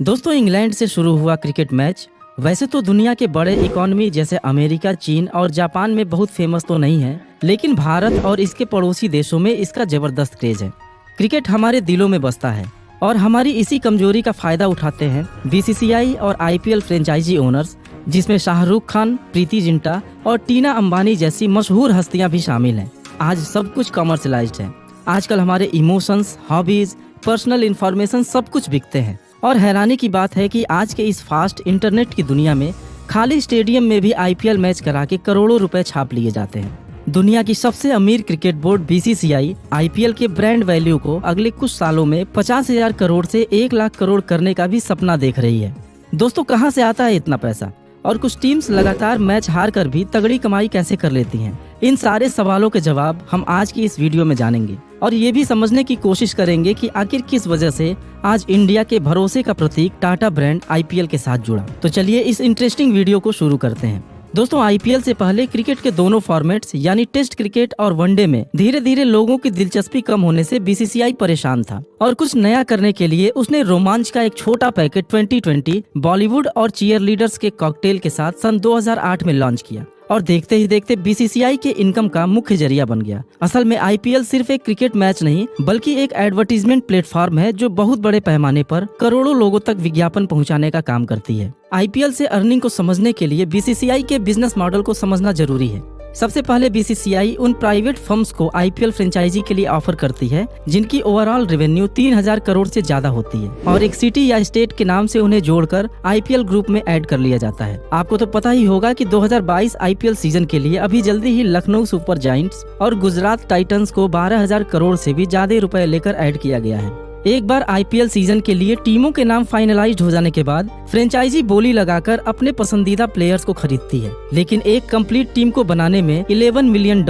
दोस्तों, इंग्लैंड से शुरू हुआ क्रिकेट मैच वैसे तो दुनिया के बड़े इकोनॉमी जैसे अमेरिका, चीन और जापान में बहुत फेमस तो नहीं है, लेकिन भारत और इसके पड़ोसी देशों में इसका जबरदस्त क्रेज है। क्रिकेट हमारे दिलों में बसता है और हमारी इसी कमजोरी का फायदा उठाते हैं बीसीसीआई और आईपीएल फ्रेंचाइजी ओनर्स, जिसमें शाहरुख खान, प्रीति जिंटा और टीना अंबानी जैसी मशहूर हस्तियां भी शामिल हैं। आज सब कुछ कमर्शलाइज्ड है। आजकल हमारे इमोशंस, हॉबीज, पर्सनल इंफॉर्मेशन सब कुछ बिकते हैं। और हैरानी की बात है कि आज के इस फास्ट इंटरनेट की दुनिया में खाली स्टेडियम में भी आईपीएल मैच करा के करोड़ों रुपए छाप लिए जाते हैं। दुनिया की सबसे अमीर क्रिकेट बोर्ड बीसीसीआई आईपीएल के ब्रांड वैल्यू को अगले कुछ सालों में 50,000 करोड़ से 1 लाख करोड़ करने का भी सपना देख रही है। दोस्तों, कहां से आता है इतना पैसा और कुछ टीम्स लगातार मैच हार कर भी तगड़ी कमाई कैसे कर लेती हैं? इन सारे सवालों के जवाब हम आज की इस वीडियो में जानेंगे और ये भी समझने की कोशिश करेंगे कि आखिर किस वजह से आज इंडिया के भरोसे का प्रतीक टाटा ब्रांड आईपीएल के साथ जुड़ा। तो चलिए इस इंटरेस्टिंग वीडियो को शुरू करते हैं। दोस्तों, आईपीएल से पहले क्रिकेट के दोनों फॉर्मेट्स यानी टेस्ट क्रिकेट और वनडे में धीरे धीरे लोगों की दिलचस्पी कम होने से बीसीसीआई परेशान था और कुछ नया करने के लिए उसने रोमांच का एक छोटा पैकेट 2020 बॉलीवुड और चीयर लीडर्स के कॉकटेल के साथ सन 2008 में लॉन्च किया और देखते ही देखते बीसीसीआई के इनकम का मुख्य जरिया बन गया। असल में आईपीएल सिर्फ एक क्रिकेट मैच नहीं बल्कि एक एडवर्टीजमेंट प्लेटफॉर्म है जो बहुत बड़े पैमाने पर करोड़ों लोगों तक विज्ञापन पहुंचाने का काम करती है। आईपीएल से अर्निंग को समझने के लिए बीसीसीआई के बिजनेस मॉडल को समझना जरूरी है। सबसे पहले बीसीसीआई उन प्राइवेट फर्म्स को आईपीएल फ्रेंचाइजी के लिए ऑफर करती है जिनकी ओवरऑल रेवेन्यू 3,000 करोड़ से ज्यादा होती है और एक सिटी या स्टेट के नाम से उन्हें जोड़कर आईपीएल ग्रुप में ऐड कर लिया जाता है। आपको तो पता ही होगा कि 2022 आईपीएल सीजन के लिए अभी जल्दी ही लखनऊ सुपर जायंट्स और गुजरात टाइटंस को 12,000 करोड़ से भी ज्यादा रुपए लेकर ऐड किया गया है। एक बार आईपीएल सीजन के लिए टीमों के नाम फाइनलाइज्ड हो जाने के बाद फ्रेंचाइजी बोली लगाकर अपने पसंदीदा प्लेयर्स को खरीदती है, लेकिन एक कंप्लीट टीम को बनाने में $11 मिलियन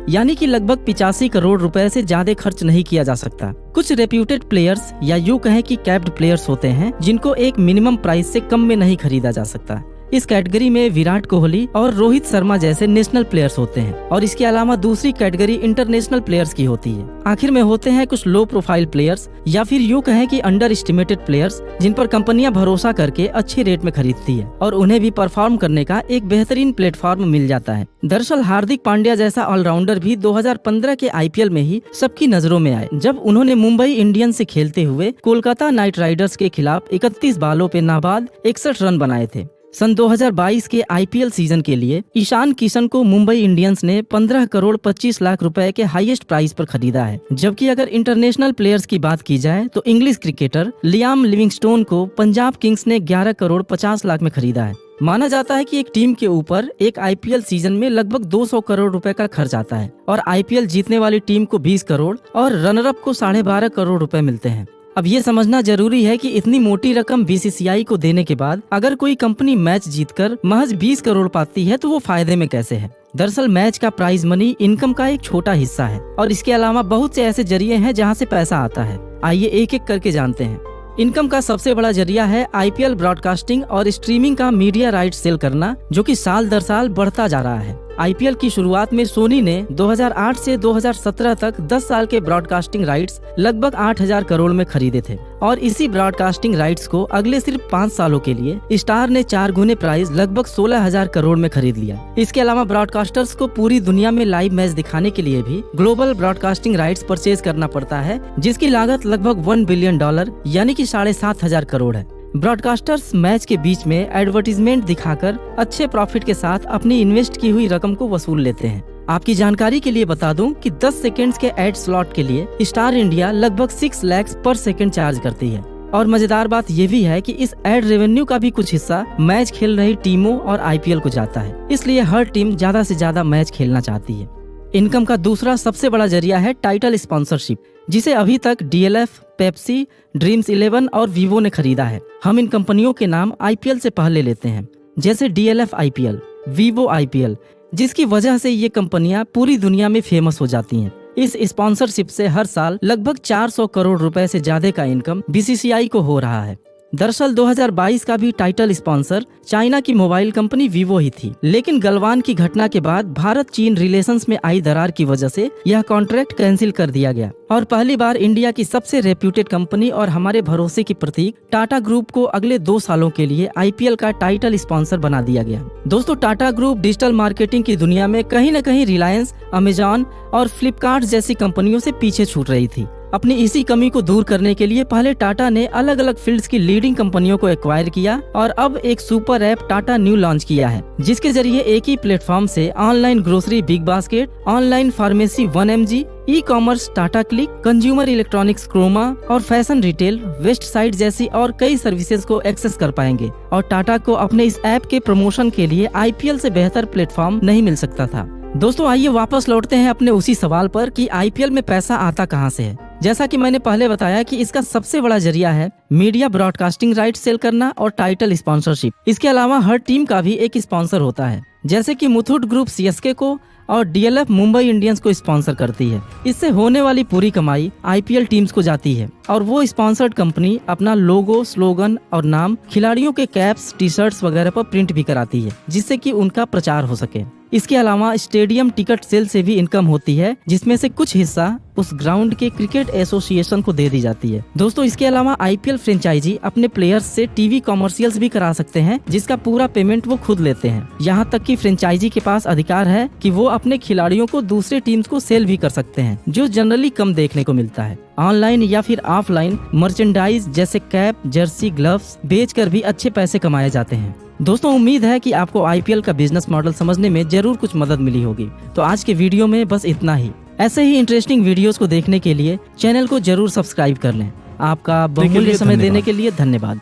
यानी कि लगभग 85 करोड़ रुपए से ज्यादा खर्च नहीं किया जा सकता। कुछ रेप्यूटेड प्लेयर्स या यूं कहें कि कैप्ड प्लेयर्स होते हैं जिनको एक मिनिमम प्राइस से कम में नहीं खरीदा जा सकता। इस कैटेगरी में विराट कोहली और रोहित शर्मा जैसे नेशनल प्लेयर्स होते हैं और इसके अलावा दूसरी कैटेगरी इंटरनेशनल प्लेयर्स की होती है। आखिर में होते हैं कुछ लो प्रोफाइल प्लेयर्स या फिर यूं कहें कि अंडर एस्टिमेटेड प्लेयर्स जिन पर कंपनियां भरोसा करके अच्छे रेट में खरीदती है और उन्हें भी परफॉर्म करने का एक बेहतरीन प्लेटफॉर्म मिल जाता है। दरअसल हार्दिक पांड्या जैसा ऑलराउंडर भी 2015 के आईपीएल में ही सबकी नजरों में आए जब उन्होंने मुंबई इंडियंस से खेलते हुए कोलकाता नाइट राइडर्स के खिलाफ 31 बालों पे नाबाद 61 रन बनाए थे। सन 2022 के आईपीएल सीजन के लिए ईशान किशन को मुंबई इंडियंस ने 15 करोड़ 25 लाख रुपए के हाईएस्ट प्राइस पर खरीदा है। जबकि अगर इंटरनेशनल प्लेयर्स की बात की जाए तो इंग्लिश क्रिकेटर लियाम लिविंगस्टोन को पंजाब किंग्स ने 11 करोड़ 50 लाख में खरीदा है। माना जाता है कि एक टीम के ऊपर एक आईपीएल सीजन में लगभग 200 करोड़ रुपए का खर्च आता है और आईपीएल जीतने वाली टीम को 20 करोड़ और रनरअप को 12.5 करोड़ रुपए मिलते हैं। अब ये समझना जरूरी है कि इतनी मोटी रकम बीसीसीआई को देने के बाद अगर कोई कंपनी मैच जीतकर महज 20 करोड़ पाती है तो वो फायदे में कैसे है? दरअसल मैच का प्राइज मनी इनकम का एक छोटा हिस्सा है और इसके अलावा बहुत से ऐसे जरिए हैं जहां से पैसा आता है। आइए एक एक करके जानते हैं। इनकम का सबसे बड़ा जरिया है आईपीएल ब्रॉडकास्टिंग और स्ट्रीमिंग का मीडिया राइट्स सेल करना, जो कि साल दर साल बढ़ता जा रहा है। आईपीएल की शुरुआत में सोनी ने 2008 से 2017 तक 10 साल के ब्रॉडकास्टिंग राइट्स लगभग 8,000 करोड़ में खरीदे थे और इसी ब्रॉडकास्टिंग राइट्स को अगले सिर्फ 5 सालों के लिए स्टार ने 4 गुने प्राइस लगभग 16,000 करोड़ में खरीद लिया। इसके अलावा ब्रॉडकास्टर्स को पूरी दुनिया में लाइव मैच दिखाने के लिए भी ग्लोबल ब्रॉडकास्टिंग राइट्स परचेज करना पड़ता है, जिसकी लागत लगभग $1 बिलियन यानी कि 7,500 करोड़ है। ब्रॉडकास्टर्स मैच के बीच में एडवर्टीजमेंट दिखाकर अच्छे प्रॉफिट के साथ अपनी इन्वेस्ट की हुई रकम को वसूल लेते हैं। आपकी जानकारी के लिए बता दूं कि 10 सेकंड्स के एड स्लॉट के लिए स्टार इंडिया लगभग 6 लाख पर सेकंड चार्ज करती है और मजेदार बात यह भी है कि इस एड रेवेन्यू का भी कुछ हिस्सा मैच खेल रही टीमों और आईपीएल को जाता है। इसलिए हर टीम ज्यादा से ज्यादा मैच खेलना चाहती है। इनकम का दूसरा सबसे बड़ा जरिया है टाइटल स्पॉन्सरशिप, जिसे अभी तक डीएलएफ, पेप्सी, ड्रीम्स 11 और वीवो ने खरीदा है। हम इन कंपनियों के नाम आईपीएल से पहले लेते हैं, जैसे डीएलएफ आईपीएल, वीवो आईपीएल, जिसकी वजह से ये कंपनियां पूरी दुनिया में फेमस हो जाती हैं। इस स्पॉन्सरशिप से हर साल लगभग 400 करोड़ रुपए से ज्यादा का इनकम बीसीसीआई को हो रहा है। दरअसल 2022 का भी टाइटल स्पॉन्सर चाइना की मोबाइल कंपनी वीवो ही थी, लेकिन गलवान की घटना के बाद भारत चीन रिलेशंस में आई दरार की वजह से यह कॉन्ट्रैक्ट कैंसिल कर दिया गया और पहली बार इंडिया की सबसे रेप्यूटेड कंपनी और हमारे भरोसे की प्रतीक टाटा ग्रुप को अगले 2 सालों के लिए IPL का टाइटल स्पॉन्सर बना दिया गया। दोस्तों, टाटा ग्रुप डिजिटल मार्केटिंग की दुनिया में कहीं न कहीं रिलायंस, अमेजॉन और फ्लिपकार्ट जैसी कंपनियों से पीछे छूट रही थी। अपनी इसी कमी को दूर करने के लिए पहले टाटा ने अलग अलग फील्ड्स की लीडिंग कंपनियों को एक्वायर किया और अब एक super app Tata Neu launch किया है, जिसके जरिए एक ही प्लेटफॉर्म से online grocery Big Basket, online pharmacy 1mg, e commerce Tata Cliq, consumer electronics Croma और फैशन रिटेल वेस्ट साइड जैसी और कई सर्विसेज को एक्सेस कर पाएंगे। और टाटा को अपने इस ऐप के प्रमोशन के लिए IPL से बेहतर प्लेटफॉर्म नहीं मिल सकता था। दोस्तों, आइए वापस लौटते हैं अपने उसी सवाल पर कि IPL में पैसा आता कहां से है। जैसा कि मैंने पहले बताया कि इसका सबसे बड़ा जरिया है मीडिया ब्रॉडकास्टिंग राइट सेल करना और टाइटल स्पॉन्सरशिप। इसके अलावा हर टीम का भी एक स्पॉन्सर होता है, जैसे कि मुथूट ग्रुप CSK को और DLF मुंबई इंडियंस को स्पॉन्सर करती है। इससे होने वाली पूरी कमाई IPL टीम्स को जाती है और वो स्पॉन्सर्ड कंपनी अपना लोगो, स्लोगन और नाम खिलाड़ियों के कैप्स, टी-शर्ट्स वगैरह पर प्रिंट भी कराती है, जिससे कि उनका प्रचार हो सके। इसके अलावा स्टेडियम टिकट सेल से भी इनकम होती है, जिसमें से कुछ हिस्सा उस ग्राउंड के क्रिकेट एसोसिएशन को दे दी जाती है। दोस्तों, इसके अलावा IPL फ्रेंचाइजी अपने प्लेयर्स से टीवी कॉमर्शियल्स भी करा सकते हैं, जिसका पूरा पेमेंट वो खुद लेते हैं। यहाँ तक कि फ्रेंचाइजी के पास अधिकार है कि वो अपने खिलाड़ियों को दूसरे टीम्स को सेल भी कर सकते हैं, जो जनरली कम देखने को मिलता है। ऑनलाइन या फिर ऑफलाइन मर्चेंडाइज जैसे कैप, जर्सी, ग्लव्स बेचकर भी अच्छे पैसे कमाए जाते हैं। दोस्तों, उम्मीद है कि आपको IPL का बिजनेस मॉडल समझने में जरूर कुछ मदद मिली होगी। तो आज के वीडियो में बस इतना ही। ऐसे ही इंटरेस्टिंग वीडियोस को देखने के लिए चैनल को जरूर सब्सक्राइब कर लें। आपका बहुमूल्य समय देने के लिए धन्यवाद।